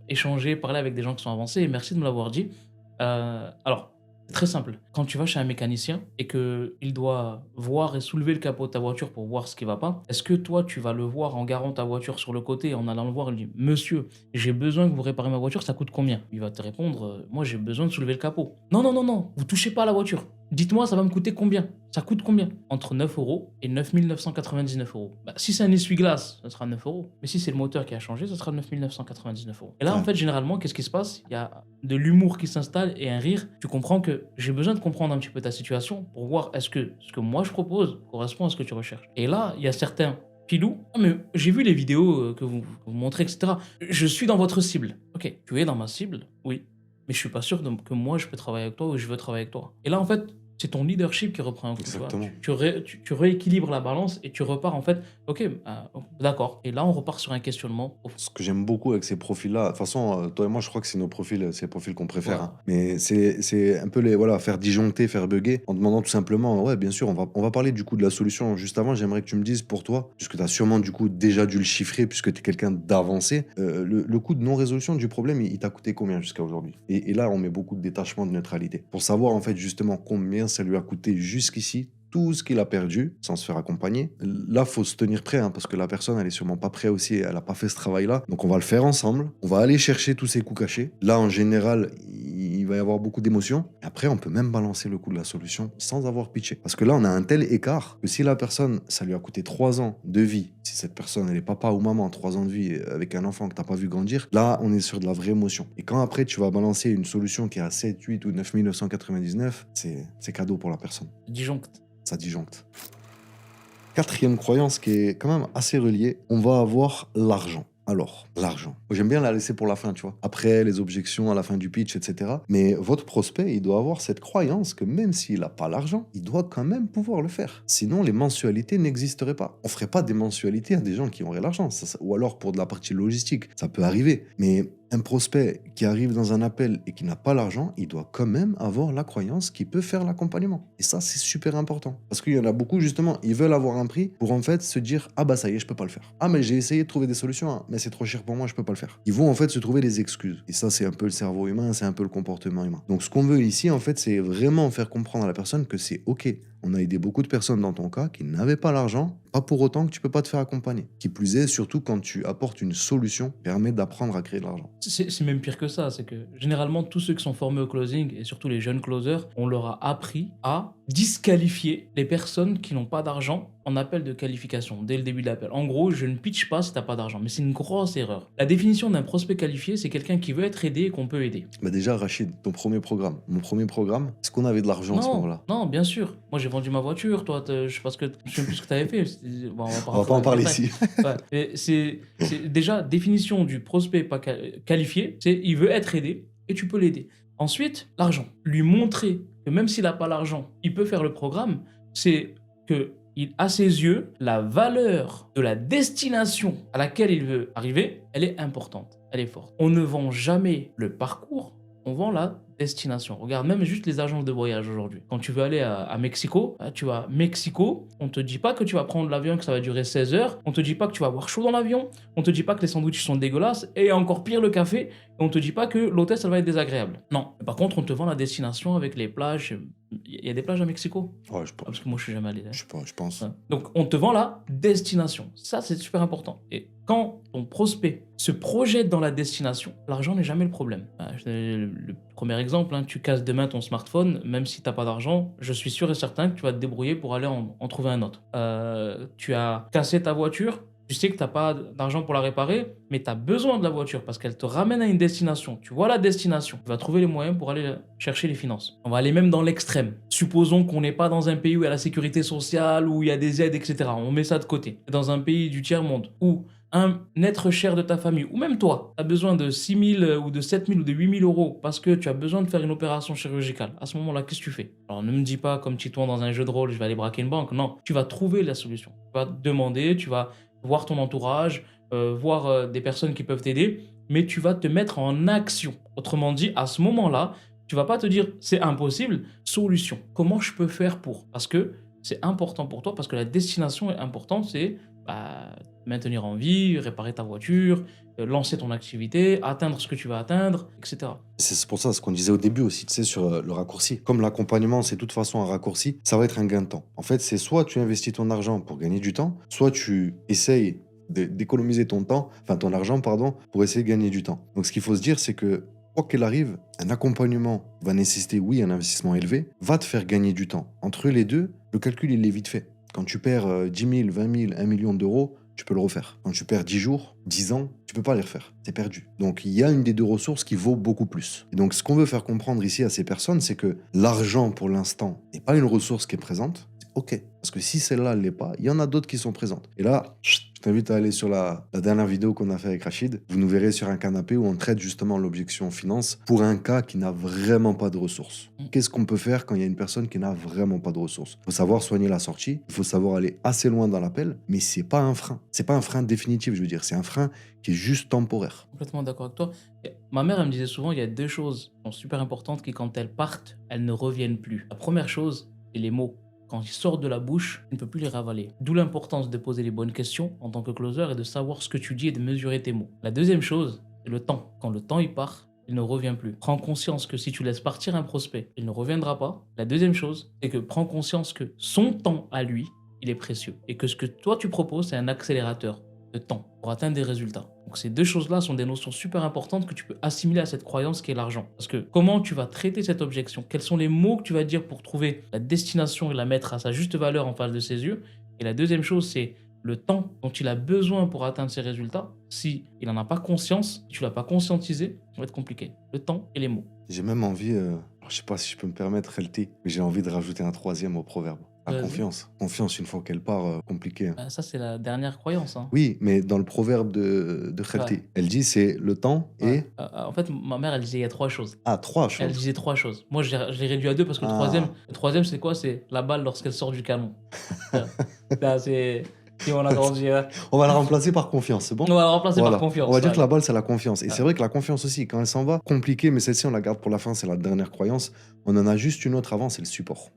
échanger, parler avec des gens qui sont avancés, et merci de me l'avoir dit. Alors, très simple. Quand tu vas chez un mécanicien et qu'il doit voir et soulever le capot de ta voiture pour voir ce qui va pas, est-ce que toi, tu vas le voir en garant ta voiture sur le côté et en allant le voir, il dit « Monsieur, j'ai besoin que vous réparez ma voiture, ça coûte combien ?» Il va te répondre « Moi, j'ai besoin de soulever le capot. » Non, vous touchez pas à la voiture. Dites-moi, ça va me coûter combien? Ça coûte combien? Entre 9 € et 9 999 €. Si c'est un essuie-glace, ça sera 9 €. Mais si c'est le moteur qui a changé, ça sera 9 999 €. Et là, en fait, généralement, qu'est-ce qui se passe? Il y a de l'humour qui s'installe et un rire. Tu comprends que j'ai besoin de comprendre un petit peu ta situation pour voir est-ce que ce que moi je propose correspond à ce que tu recherches. Et là, il y a certains filous. Ah, mais j'ai vu les vidéos que vous montrez, etc. Je suis dans votre cible. Ok, tu es dans ma cible? Oui. Mais je suis pas sûr que moi je peux travailler avec toi ou je veux travailler avec toi. Et là, en fait, c'est ton leadership qui reprend un coup. Exactement. Tu rééquilibres la balance et tu repars en fait, ok, d'accord. Et là, on repart sur un questionnement. Ce que j'aime beaucoup avec ces profils-là, de toute façon, toi et moi, je crois que c'est les profils qu'on préfère. Voilà. Hein. Mais c'est un peu faire disjoncter, faire bugger, en demandant tout simplement, ouais, bien sûr, on va parler du coup de la solution. Juste avant, j'aimerais que tu me dises pour toi, puisque tu as sûrement du coup déjà dû le chiffrer, puisque tu es quelqu'un d'avancé, le coût de non-résolution du problème, il t'a coûté combien jusqu'à aujourd'hui? Et là, on met beaucoup de détachement, de neutralité, pour savoir en fait justement combien ça lui a coûté jusqu'ici, tout ce qu'il a perdu sans se faire accompagner. Là, faut se tenir prêt, hein, parce que la personne, elle est sûrement pas prête aussi, elle a pas fait ce travail-là. Donc, on va le faire ensemble. On va aller chercher tous ces coûts cachés. Là, en général, il il va y avoir beaucoup d'émotions. Et après, on peut même balancer le coup de la solution sans avoir pitché. Parce que là, on a un tel écart que si la personne, ça lui a coûté 3 ans de vie, si cette personne, elle est papa ou maman, 3 ans de vie avec un enfant que t'as pas vu grandir, là, on est sur de la vraie émotion. Et quand après, tu vas balancer une solution qui est à 7, 8 ou 9 999, c'est cadeau pour la personne. Disjoncte. Ça disjoncte. Quatrième croyance qui est quand même assez reliée, on va avoir l'argent. Alors, l'argent. J'aime bien la laisser pour la fin, tu vois. Après, les objections à la fin du pitch, etc. Mais votre prospect, il doit avoir cette croyance que même s'il n'a pas l'argent, il doit quand même pouvoir le faire. Sinon, les mensualités n'existeraient pas. On ferait pas des mensualités à des gens qui auraient l'argent. Ou alors pour de la partie logistique, ça peut arriver. Mais un prospect qui arrive dans un appel et qui n'a pas l'argent, il doit quand même avoir la croyance qu'il peut faire l'accompagnement. Et ça, c'est super important. Parce qu'il y en a beaucoup, justement, ils veulent avoir un prix pour en fait se dire « Ah bah ça y est, je peux pas le faire. Ah mais j'ai essayé de trouver des solutions, hein, mais c'est trop cher pour moi, je peux pas le faire. » Ils vont en fait se trouver des excuses. Et ça, c'est un peu le cerveau humain, c'est un peu le comportement humain. Donc ce qu'on veut ici, en fait, c'est vraiment faire comprendre à la personne que c'est OK. On a aidé beaucoup de personnes dans ton cas qui n'avaient pas l'argent, pas pour autant que tu peux pas te faire accompagner. Qui plus est, surtout quand tu apportes une solution, permet d'apprendre à créer de l'argent. C'est même pire que ça, c'est que généralement tous ceux qui sont formés au closing et surtout les jeunes closers, on leur a appris à disqualifier les personnes qui n'ont pas d'argent en appel de qualification dès le début de l'appel. En gros, je ne pitch pas si t'as pas d'argent, mais c'est une grosse erreur. La définition d'un prospect qualifié, c'est quelqu'un qui veut être aidé et qu'on peut aider. Bah déjà, Rachid, ton premier programme, mon premier programme, est-ce qu'on avait de l'argent à ce moment-là? Non, bien sûr. Moi, j'ai vendu ma voiture. Toi, je sais pas je sais plus ce que tu avais fait. Bon, On va pas en parler ici. Ouais. Et c'est déjà définition du prospect pas qualifié. C'est il veut être aidé et tu peux l'aider. Ensuite, l'argent. Lui montrer que même s'il n'a pas l'argent, il peut faire le programme. C'est que à ses yeux, la valeur de la destination à laquelle il veut arriver, elle est importante, elle est forte. On ne vend jamais le parcours, on vend la destination. Regarde, même juste les agences de voyage aujourd'hui. Quand tu veux aller à Mexico, tu vas à Mexico, on te dit pas que tu vas prendre l'avion, que ça va durer 16 heures, on te dit pas que tu vas avoir chaud dans l'avion, on te dit pas que les sandwichs sont dégueulasses, et encore pire le café, et on te dit pas que l'hôtel ça va être désagréable. Non. Par contre, on te vend la destination avec les plages. Il y a des plages à Mexico? Ouais, je pense. Parce que moi je suis jamais allé. Je pense. Ouais. Donc on te vend la destination. Ça c'est super important. Et quand ton prospect se projette dans la destination, l'argent n'est jamais le problème. Le premier exemple, tu casses demain ton smartphone, même si tu n'as pas d'argent, je suis sûr et certain que tu vas te débrouiller pour aller en trouver un autre. Tu as cassé ta voiture, tu sais que tu n'as pas d'argent pour la réparer, mais tu as besoin de la voiture parce qu'elle te ramène à une destination. Tu vois la destination, tu vas trouver les moyens pour aller chercher les finances. On va aller même dans l'extrême. Supposons qu'on n'est pas dans un pays où il y a la sécurité sociale, où il y a des aides, etc. On met ça de côté. Dans un pays du tiers-monde, où un être cher de ta famille, ou même toi, tu as besoin de 6 000 ou de 7 000 ou de 8 000 euros parce que tu as besoin de faire une opération chirurgicale. À ce moment-là, qu'est-ce que tu fais? Alors ne me dis pas comme Titouan dans un jeu de rôle, je vais aller braquer une banque. Non, tu vas trouver la solution. Tu vas demander, tu vas voir ton entourage, voir des personnes qui peuvent t'aider, mais tu vas te mettre en action. Autrement dit, à ce moment-là, tu vas pas te dire c'est impossible, solution. Comment je peux faire pour? Parce que c'est important pour toi, parce que la destination est importante, c'est maintenir en vie, réparer ta voiture, lancer ton activité, atteindre ce que tu vas atteindre, etc. C'est pour ça ce qu'on disait au début aussi, tu sais, sur le raccourci. Comme l'accompagnement, c'est de toute façon un raccourci, ça va être un gain de temps. En fait, c'est soit tu investis ton argent pour gagner du temps, soit tu essayes d'économiser ton argent, pardon, pour essayer de gagner du temps. Donc ce qu'il faut se dire, c'est que quoi qu'il arrive, un accompagnement va nécessiter, oui, un investissement élevé, va te faire gagner du temps. Entre les deux, le calcul, il est vite fait. Quand tu perds 10 000, 20 000, 1 million d'euros, tu peux le refaire. Quand tu perds 10 jours, 10 ans, tu peux pas les refaire. C'est perdu. Donc, il y a une des deux ressources qui vaut beaucoup plus. Et donc, ce qu'on veut faire comprendre ici à ces personnes, c'est que l'argent, pour l'instant, n'est pas une ressource qui est présente. C'est OK. Parce que si celle-là, elle l'est pas, il y en a d'autres qui sont présentes. Et là, je t'invite à aller sur la dernière vidéo qu'on a fait avec Rachid. Vous nous verrez sur un canapé où on traite justement l'objection finance pour un cas qui n'a vraiment pas de ressources. Qu'est-ce qu'on peut faire quand il y a une personne qui n'a vraiment pas de ressources? Il faut savoir soigner la sortie, il faut savoir aller assez loin dans l'appel, mais c'est pas un frein. C'est pas un frein définitif, je veux dire. C'est un frein qui est juste temporaire. Complètement d'accord avec toi. Et ma mère, elle me disait souvent, il y a deux choses qui sont super importantes qui, quand elles partent, elles ne reviennent plus. La première chose, c'est les mots. Quand ils sortent de la bouche, tu ne peux plus les ravaler. D'où l'importance de poser les bonnes questions en tant que closer et de savoir ce que tu dis et de mesurer tes mots. La deuxième chose, c'est le temps. Quand le temps il part, il ne revient plus. Prends conscience que si tu laisses partir un prospect, il ne reviendra pas. La deuxième chose, c'est que prends conscience que son temps à lui, il est précieux. Et que ce que toi tu proposes, c'est un accélérateur de temps pour atteindre des résultats. Donc Donc ces deux choses-là sont des notions super importantes que tu peux assimiler à cette croyance qui est l'argent. Parce que comment tu vas traiter cette objection? Quels sont les mots que tu vas dire pour trouver la destination et la mettre à sa juste valeur en face de ses yeux? Et la deuxième chose, c'est le temps dont il a besoin pour atteindre ses résultats. Si il n'en a pas conscience, si tu l'as pas conscientisé, ça va être compliqué. Le temps et les mots. J'ai même envie, je sais pas si je peux me permettre, LT, mais j'ai envie de rajouter un troisième au proverbe. La Vas-y. confiance. Confiance, une fois qu'elle part, compliqué. Hein. Ça, c'est la dernière croyance. Hein. Oui, mais dans le proverbe de Khelti, elle dit c'est le temps et... Ouais. En fait, ma mère, elle disait il y a trois choses. Ah, trois Elle choses. disait trois choses. Moi, je l'ai réduit à deux parce que le troisième, c'est quoi? C'est la balle lorsqu'elle sort du canon. Là, c'est... Si on a grandi, là. On va la remplacer par confiance, c'est bon? On va la remplacer Voilà. par confiance. On va dire ouais. que la balle, c'est la confiance. Et Ouais. c'est vrai que la confiance aussi, quand elle s'en va, compliquée, mais celle-ci, on la garde pour la fin, c'est la dernière croyance. On en a juste une autre avant, c'est le support.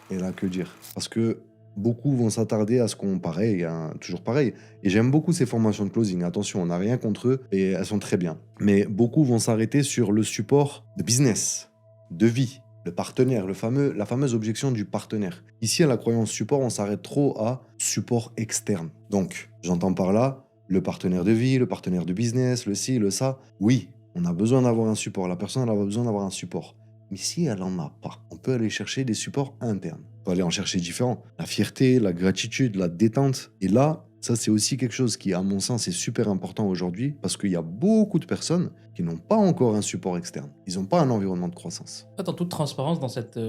Et là, que dire? Parce que beaucoup vont s'attarder à ce qu'on pareil, hein, toujours pareil. Et j'aime beaucoup ces formations de closing. Attention, on n'a rien contre eux et elles sont très bien. Mais beaucoup vont s'arrêter sur le support de business, de vie, le partenaire, la fameuse objection du partenaire. Ici, à la croyance support, on s'arrête trop à support externe. Donc, j'entends par là le partenaire de vie, le partenaire de business, le ci, le ça. Oui, on a besoin d'avoir un support. La personne, elle a besoin d'avoir un support. Mais si elle n'en a pas, on peut aller chercher des supports internes. On peut aller en chercher différents. La fierté, la gratitude, la détente. Et là, ça c'est aussi quelque chose qui, à mon sens, est super important aujourd'hui parce qu'il y a beaucoup de personnes qui n'ont pas encore un support externe. Ils n'ont pas un environnement de croissance. En toute transparence, dans cette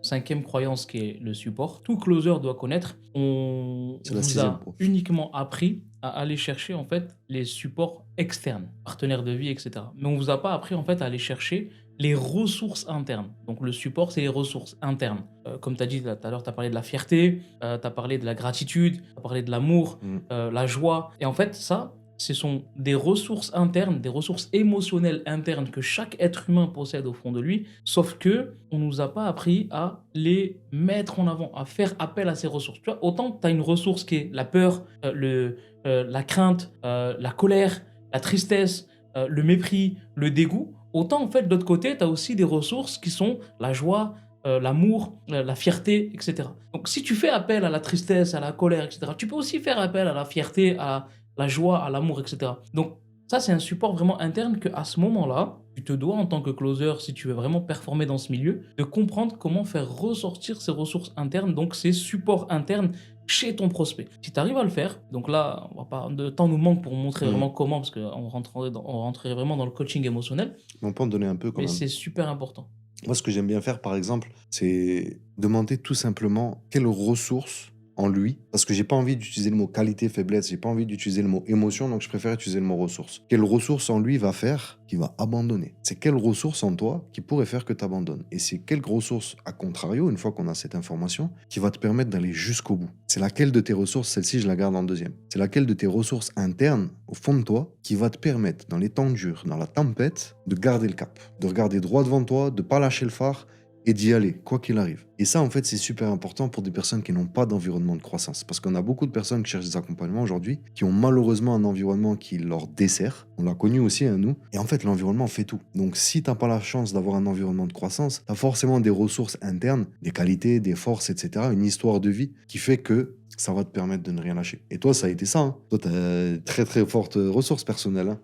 cinquième croyance qui est le support, tout closer doit connaître, on vous a uniquement appris à aller chercher en fait les supports externes, partenaires de vie, etc. Mais on vous a pas appris en fait à aller chercher les ressources internes. Donc le support, c'est les ressources internes. Comme tu as dit tout à l'heure, tu as parlé de la fierté, tu as parlé de la gratitude, tu as parlé de l'amour, la joie. Et en fait, ça, ce sont des ressources internes, des ressources émotionnelles internes que chaque être humain possède au fond de lui, sauf que on nous a pas appris à les mettre en avant, à faire appel à ces ressources. Tu vois, autant tu as une ressource qui est la peur, la crainte, la colère, la tristesse, le mépris, le dégoût, autant en fait de l'autre côté, tu as aussi des ressources qui sont la joie, l'amour, la fierté, etc. Donc si tu fais appel à la tristesse, à la colère, etc., tu peux aussi faire appel à la fierté, à la joie, à l'amour, etc. Donc ça, c'est un support vraiment interne qu'à ce moment-là, tu te dois en tant que closer, si tu veux vraiment performer dans ce milieu, de comprendre comment faire ressortir ces ressources internes, donc ces supports internes chez ton prospect. Si tu arrives à le faire, donc là, le temps nous manque pour montrer vraiment comment, parce qu'on rentrerait vraiment dans le coaching émotionnel. On peut en donner un peu quand même. Mais c'est super important. Moi, ce que j'aime bien faire, par exemple, c'est demander tout simplement quelles ressources en lui, parce que j'ai pas envie d'utiliser le mot qualité, faiblesse, j'ai pas envie d'utiliser le mot émotion, donc je préfère utiliser le mot ressources. Quelle ressource en lui va faire qu'il va abandonner? C'est quelle ressource en toi qui pourrait faire que tu abandonnes? Et c'est quelle ressource, à contrario, une fois qu'on a cette information, qui va te permettre d'aller jusqu'au bout? C'est laquelle de tes ressources, celle-ci je la garde en deuxième, c'est laquelle de tes ressources internes, au fond de toi, qui va te permettre, dans les temps durs, dans la tempête, de garder le cap, de regarder droit devant toi, de pas lâcher le phare, et d'y aller, quoi qu'il arrive. Et ça, en fait, c'est super important pour des personnes qui n'ont pas d'environnement de croissance. Parce qu'on a beaucoup de personnes qui cherchent des accompagnements aujourd'hui, qui ont malheureusement un environnement qui leur dessert. On l'a connu aussi, hein, nous. Et en fait, l'environnement fait tout. Donc, si t'as pas la chance d'avoir un environnement de croissance, t'as forcément des ressources internes, des qualités, des forces, etc., une histoire de vie qui fait que ça va te permettre de ne rien lâcher. Et toi, ça a été ça. Hein. Toi, tu as très, très fortes ressources personnelles. Hein.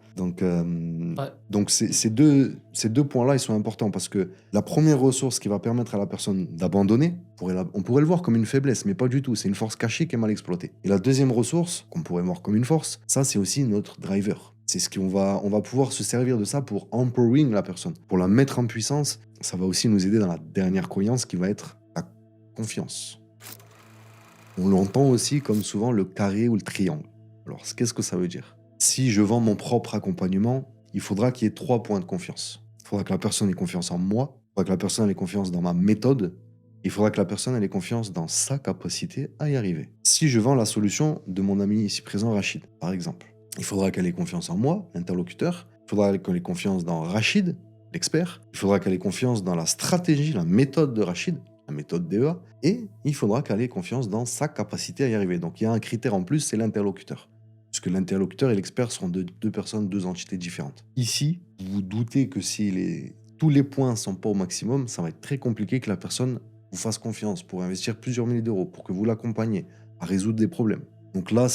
Donc ces deux points-là, ils sont importants parce que la première ressource qui va permettre à la personne d'abandonner, on pourrait le voir comme une faiblesse, mais pas du tout. C'est une force cachée qui est mal exploitée. Et la deuxième ressource, qu'on pourrait voir comme une force, ça, c'est aussi notre driver. C'est ce qu'on va pouvoir se servir de ça pour empowering la personne, pour la mettre en puissance. Ça va aussi nous aider dans la dernière croyance qui va être la confiance. On l'entend aussi comme souvent le carré ou le triangle. Alors, qu'est-ce que ça veut dire? Si je vends mon propre accompagnement, il faudra qu'il y ait 3 points de confiance. Il faudra que la personne ait confiance en moi, il faudra que la personne ait confiance dans ma méthode, il faudra que la personne ait confiance dans sa capacité à y arriver. Si je vends la solution de mon ami ici présent, Rachid, par exemple, il faudra qu'elle ait confiance en moi, l'interlocuteur, il faudra qu'elle ait confiance dans Rachid, l'expert, il faudra qu'elle ait confiance dans la stratégie, la méthode de Rachid, la méthode DEA, et il faudra qu'elle ait confiance dans sa capacité à y arriver. Donc il y a un critère en plus, c'est l'interlocuteur. Puisque l'interlocuteur et l'expert seront deux personnes, 2 entités différentes. Ici, vous doutez que si tous les points ne sont pas au maximum, ça va être très compliqué que la personne vous fasse confiance pour investir plusieurs milliers d'euros, pour que vous l'accompagniez à résoudre des problèmes. Donc là,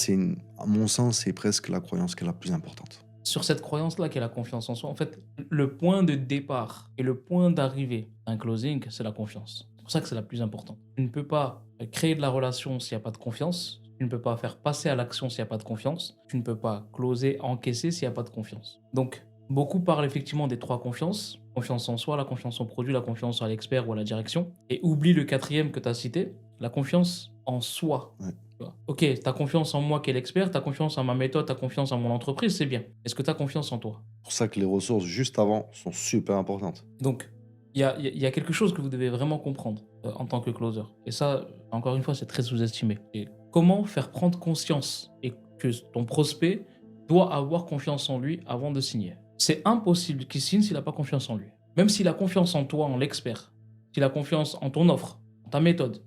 à mon sens, c'est presque la croyance qui est la plus importante. Sur cette croyance-là qui est la confiance en soi, en fait, le point de départ et le point d'arrivée d'un closing, c'est la confiance. C'est pour ça que c'est la plus importante. Tu ne peux pas créer de la relation s'il n'y a pas de confiance. Tu ne peux pas faire passer à l'action s'il n'y a pas de confiance. Tu ne peux pas closer, encaisser s'il n'y a pas de confiance. Donc, beaucoup parlent effectivement des 3 confiances. Confiance en soi, la confiance en produit, la confiance à l'expert ou à la direction. Et oublie le 4e que tu as cité, la confiance en soi. Ouais. Ok, tu as confiance en moi qui est l'expert, tu as confiance en ma méthode, tu as confiance en mon entreprise, c'est bien. Est-ce que tu as confiance en toi? C'est pour ça que les ressources juste avant sont super importantes. Donc, il y a quelque chose que vous devez vraiment comprendre en tant que closer. Et ça, encore une fois, c'est très sous-estimé. Et comment faire prendre conscience et que ton prospect doit avoir confiance en lui avant de signer. C'est impossible qu'il signe s'il n'a pas confiance en lui. Même s'il a confiance en toi, en l'expert, s'il a confiance en ton offre, en ta méthode,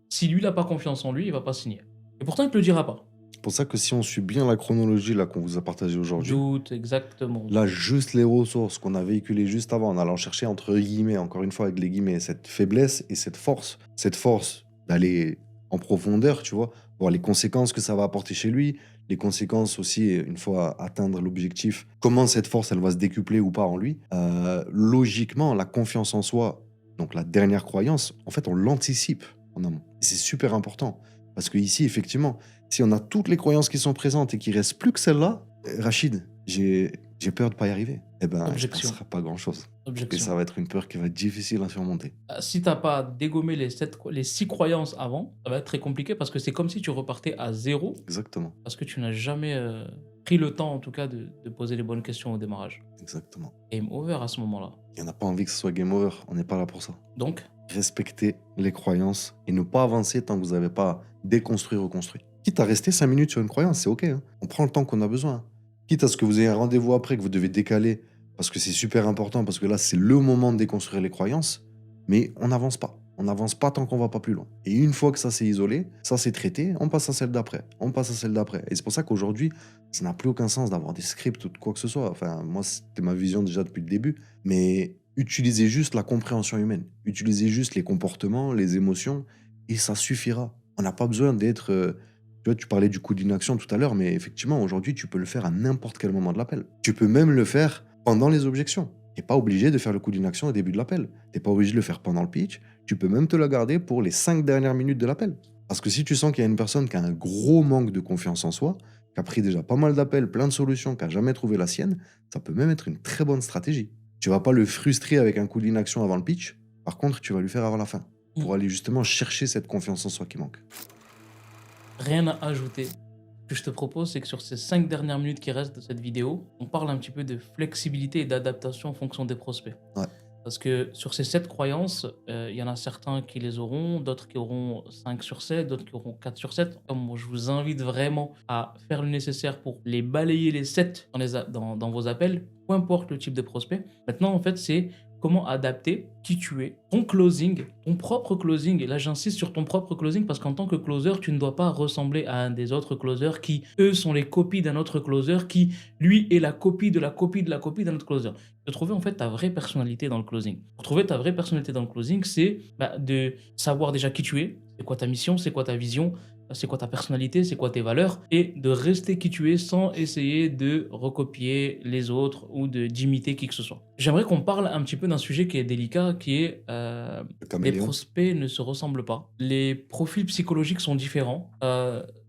si lui n'a pas confiance en lui, il ne va pas signer. Et pourtant, il ne te le dira pas. C'est pour ça que si on suit bien la chronologie là qu'on vous a partagée aujourd'hui, Doute, exactement. là, juste les ressources qu'on a véhiculées juste avant, en allant chercher entre guillemets, encore une fois avec les guillemets, cette faiblesse et cette force. Cette force d'aller en profondeur, tu vois, voir les conséquences que ça va apporter chez lui, les conséquences aussi, une fois atteindre l'objectif, comment cette force, elle va se décupler ou pas en lui. Logiquement, la confiance en soi, donc la dernière croyance, en fait, on l'anticipe en amont. Et c'est super important. Parce que ici, effectivement, si on a toutes les croyances qui sont présentes et qu'il reste plus que celle-là, Rachid, j'ai peur de pas y arriver. Eh ben, il ne Objection. passera pas grand-chose. Et Objection. ça va être une peur qui va être difficile à surmonter. Si tu n'as pas dégommé les 6 croyances avant, ça va être très compliqué parce que c'est comme si tu repartais à zéro Exactement, parce que tu n'as jamais pris le temps, en tout cas, de poser les bonnes questions au démarrage. exactement. Game over à ce moment-là. Il n'y en a pas envie que ce soit game over. On n'est pas là pour ça. Donc, Respecter les croyances et ne pas avancer tant que vous n'avez pas déconstruit, reconstruit. Quitte à rester 5 minutes sur une croyance, c'est OK. Hein. On prend le temps qu'on a besoin. Quitte à ce que vous ayez un rendez-vous après que vous devez décaler parce que c'est super important, parce que là, c'est le moment de déconstruire les croyances, mais on n'avance pas. On n'avance pas tant qu'on va pas plus loin. Et une fois que ça s'est isolé, ça s'est traité, on passe à celle d'après. On passe à celle d'après. Et c'est pour ça qu'aujourd'hui, ça n'a plus aucun sens d'avoir des scripts ou de quoi que ce soit. Enfin, moi, c'était ma vision déjà depuis le début. Mais utilisez juste la compréhension humaine. Utilisez juste les comportements, les émotions, et ça suffira. On n'a pas besoin d'être... tu vois, tu parlais du coup d'inaction tout à l'heure, mais effectivement, aujourd'hui, tu peux le faire à n'importe quel moment de l'appel. Tu peux même le faire pendant les objections. Tu n'es pas obligé de faire le coup d'inaction au début de l'appel. Tu n'es pas obligé de le faire pendant le pitch. Tu peux même te la garder pour les 5 dernières minutes de l'appel. Parce que si tu sens qu'il y a une personne qui a un gros manque de confiance en soi, qui a pris déjà pas mal d'appels, plein de solutions, qui n'a jamais trouvé la sienne, ça peut même être une très bonne stratégie. Tu vas pas le frustrer avec un coup d'inaction avant le pitch. Par contre, tu vas lui faire avant la fin. Pour aller justement chercher cette confiance en soi qui manque. rien à ajouter. Ce que je te propose, c'est que sur ces 5 dernières minutes qui restent de cette vidéo, on parle un petit peu de flexibilité et d'adaptation en fonction des prospects. Ouais. Parce que sur ces 7 croyances, il y en a certains qui les auront, d'autres qui auront 5 sur 7, d'autres qui auront 4 sur 7. Moi, je vous invite vraiment à faire le nécessaire pour les balayer les 7 dans vos appels, peu importe le type de prospect. Maintenant, en fait, c'est comment adapter qui tu es, ton closing, ton propre closing. Et là, j'insiste sur ton propre closing parce qu'en tant que closer, tu ne dois pas ressembler à un des autres closers qui, eux, sont les copies d'un autre closer qui, lui, est la copie de la copie de la copie d'un autre closer. De trouver en fait ta vraie personnalité dans le closing. Pour trouver ta vraie personnalité dans le closing, c'est de savoir déjà qui tu es, c'est quoi ta mission, c'est quoi ta vision, c'est quoi ta personnalité, c'est quoi tes valeurs, et de rester qui tu es sans essayer de recopier les autres ou d'imiter qui que ce soit. J'aimerais qu'on parle un petit peu d'un sujet qui est délicat, qui est les prospects ne se ressemblent pas. Les profils psychologiques sont différents.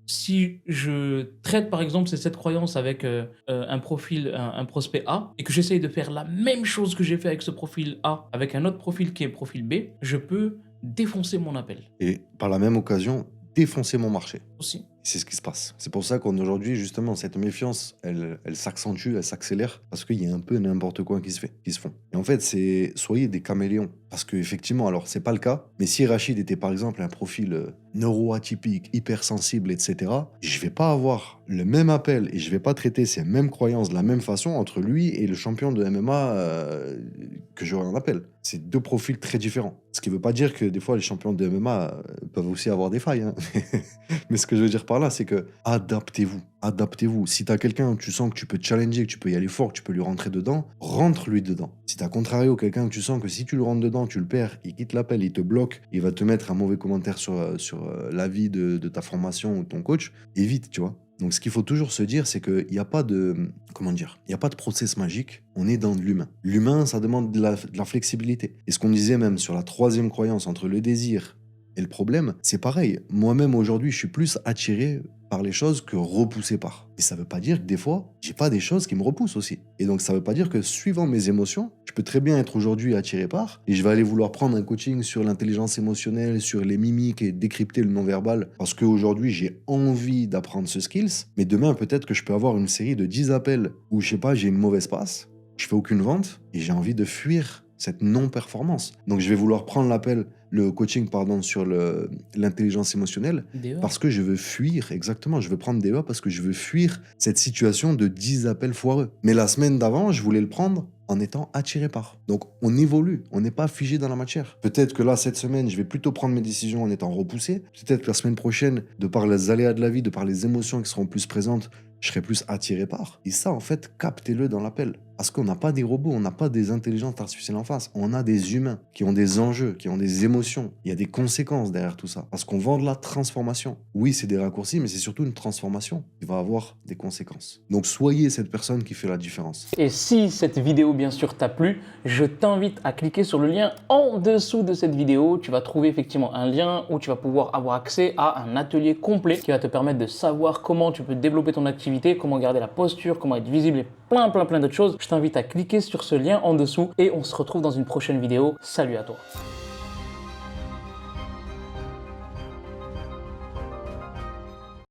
Si je traite par exemple ces 7 croyances avec un prospect A et que j'essaye de faire la même chose que j'ai fait avec ce profil A avec un autre profil qui est profil B, je peux défoncer mon appel. Et par la même occasion, défoncer mon marché. Aussi. C'est ce qui se passe. C'est pour ça qu'aujourd'hui, justement, cette méfiance, elle s'accentue, elle s'accélère, parce qu'il y a un peu n'importe quoi qui se font. Et en fait, soyez des caméléons. Parce qu'effectivement, alors, c'est pas le cas, mais si Rachid était par exemple un profil neuroatypique, hypersensible, etc., je vais pas avoir le même appel et je vais pas traiter ces mêmes croyances de la même façon entre lui et le champion de MMA que j'aurai en appel. C'est 2 profils très différents. Ce qui veut pas dire que des fois, les champions de MMA peuvent aussi avoir des failles. Hein. Mais ce que que je veux dire par là, c'est que adaptez-vous. Adaptez-vous. Si tu as quelqu'un, tu sens que tu peux te challenger, que tu peux y aller fort, que tu peux lui rentrer dedans, rentre-lui dedans. Si tu as contrario quelqu'un que tu sens que si tu le rentres dedans, tu le perds, il quitte l'appel, il te bloque, il va te mettre un mauvais commentaire sur l'avis de ta formation ou de ton coach, évite, tu vois. Donc, ce qu'il faut toujours se dire, c'est qu'il n'y a pas de, comment dire, il n'y a pas de process magique. On est dans de l'humain. L'humain, ça demande de la flexibilité. Et ce qu'on disait même sur la troisième croyance entre le désir et le problème, c'est pareil. Moi-même, aujourd'hui, je suis plus attiré par les choses que repoussé par. Et ça veut pas dire que des fois, j'ai pas des choses qui me repoussent aussi. Et donc, ça veut pas dire que suivant mes émotions, je peux très bien être aujourd'hui attiré par et je vais aller vouloir prendre un coaching sur l'intelligence émotionnelle, sur les mimiques et décrypter le non-verbal parce qu'aujourd'hui, j'ai envie d'apprendre ce skills. Mais demain, peut-être que je peux avoir une série de 10 appels où, je sais pas, j'ai une mauvaise passe, je fais aucune vente et j'ai envie de fuir cette non-performance. Donc, je vais vouloir prendre le coaching, sur l'intelligence émotionnelle parce que je veux fuir, exactement, je veux prendre des parce que je veux fuir cette situation de 10 appels foireux. Mais la semaine d'avant, je voulais le prendre en étant attiré par. Donc, on évolue, on n'est pas figé dans la matière. Peut-être que là, cette semaine, je vais plutôt prendre mes décisions en étant repoussé. Peut-être que la semaine prochaine, de par les aléas de la vie, de par les émotions qui seront plus présentes, je serai plus attiré par. Et ça, en fait, captez-le dans l'appel. Parce qu'on n'a pas des robots, on n'a pas des intelligences artificielles en face. On a des humains qui ont des enjeux, qui ont des émotions. Il y a des conséquences derrière tout ça. Parce qu'on vend de la transformation. Oui, c'est des raccourcis, mais c'est surtout une transformation qui va avoir des conséquences. Donc, soyez cette personne qui fait la différence. Et si cette vidéo, bien sûr, t'a plu, je t'invite à cliquer sur le lien en dessous de cette vidéo. Tu vas trouver effectivement un lien où tu vas pouvoir avoir accès à un atelier complet qui va te permettre de savoir comment tu peux développer ton activité, comment garder la posture, comment être visible et plein d'autres choses. Je t'invite à cliquer sur ce lien en dessous et on se retrouve dans une prochaine vidéo. Salut à toi.